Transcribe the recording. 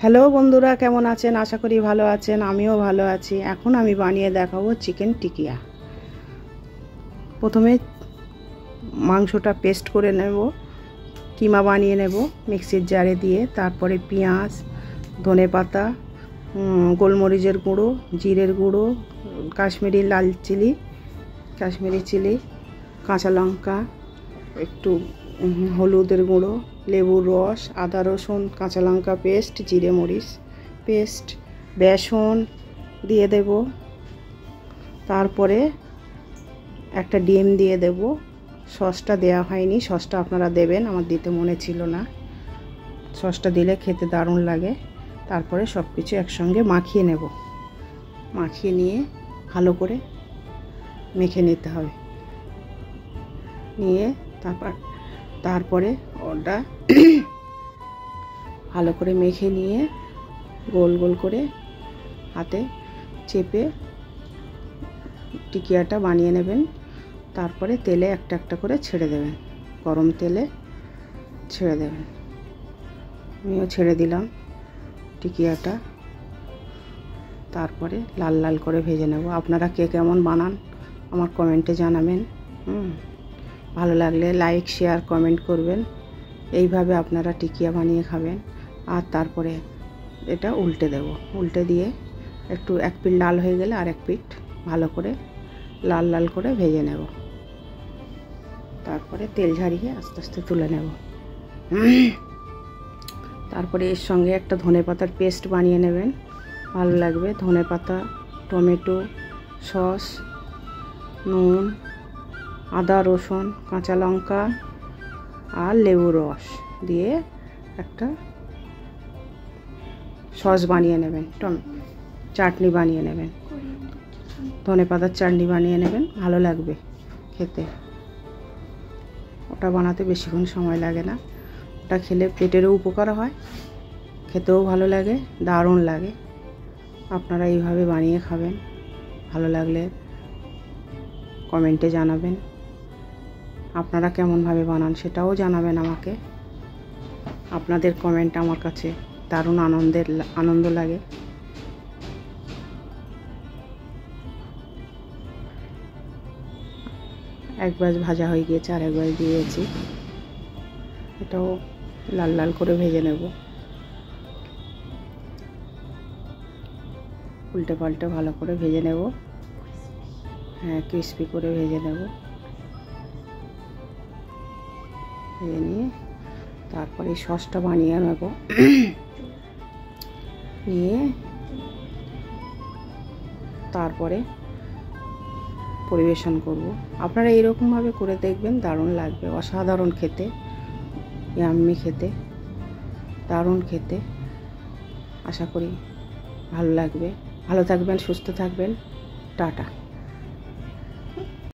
Hello বন্ধুরা, কেমন আছেন? আশা করি ভালো আছেন। আমিও ভালো আছি। এখন আমি বানিয়ে দেখাবো চিকেন টিকিয়া। প্রথমে মাংসটা পেস্ট করে নেব, কিমা বানিয়ে নেব মিক্সির জারে দিয়ে। তারপরে পেঁয়াজ, ধনেপাতা, গোলমরিচের গুঁড়ো, জিরের গুঁড়ো, কাশ্মীরি লাল চিলি, কাশ্মীরি চিলি, কাঁচা লঙ্কা, একটু হলুদের গুঁড়ো, লেবুর রস, আদা রসুন কাঁচা লঙ্কা পেস্ট, জিরে মরিচ পেস্ট, বেসন দিয়ে দেব। তারপরে একটা ডিম দিয়ে দেব। সসটা দেওয়া হয়নি, সসটা আপনারা দেবেন, আমার দিতে মনে ছিল না। সসটা দিলে খেতে দারুণ লাগে। তারপরে সব কিছু একসঙ্গে মাখিয়ে নেব। মাখিয়ে নিয়ে ভালো করে মেখে নিতে হবে। নিয়ে তারপরে ওটা ভালো করে মেখে নিয়ে গোল গোল করে হাতে চেপে টিকিয়াটা বানিয়ে নেবেন। তারপরে তেলে একটা একটা করে ছেড়ে দেবেন, গরম তেলে ছেড়ে দেবেন। আমিও ছেড়ে দিলাম টিকিয়াটা। তারপরে লাল লাল করে ভেজে নেব। আপনারা কে কেমন বানান আমার কমেন্টে জানাবেন। ভালো লাগলে লাইক, শেয়ার, কমেন্ট করবেন। এইভাবে আপনারা টিকিয়া বানিয়ে খাবেন। আর তারপরে এটা উল্টে দেব। উল্টে দিয়ে একটু এক পিঠ লাল হয়ে গেলে আর এক পিঠ ভালো করে লাল লাল করে ভেজে নেব। তারপরে তেল ঝারিয়ে আস্তে আস্তে তুলে নেব। তারপরে এর সঙ্গে একটা ধনেপাতার পেস্ট বানিয়ে নেবেন, ভালো লাগবে। ধনেপাতা, টমেটো সস, নুন, আদা রসুন কাঁচা লঙ্কা আর লেবু রস দিয়ে একটা সস বানিয়ে নেবেন। চাটনি বানিয়ে নেবেন, ধনেপাতার চাটনি বানিয়ে নেবেন, ভালো লাগবে খেতে। ওটা বানাতে বেশিক্ষণ সময় লাগে না। ওটা খেলে পেটেরও উপকার হয়, খেতেও ভালো লাগে, দারুণ লাগে। আপনারা এইভাবে বানিয়ে খাবেন। ভালো লাগলে কমেন্টে জানাবেন। আপনারা কেমনভাবে বানান সেটাও জানাবেন আমাকে। আপনাদের কমেন্ট আমার কাছে দারুণ আনন্দ লাগে। একবার ভাজা হয়ে গিয়েছে, আর একবার দিয়েছি। এটাও লাল লাল করে ভেজে নেব। উল্টে পাল্টে ভালো করে ভেজে নেব। হ্যাঁ, ক্রিস্পি করে ভেজে নেব। ভেজে নিয়ে তারপরে সসটা বানিয়ে নেব। নিয়ে তারপরে পরিবেশন করব। আপনারা এইরকমভাবে করে দেখবেন, দারুণ লাগবে। অসাধারণ খেতে, ইয়াম্মি খেতে, দারুণ খেতে। আশা করি ভালো লাগবে। ভালো থাকবেন, সুস্থ থাকবেন। টাটা।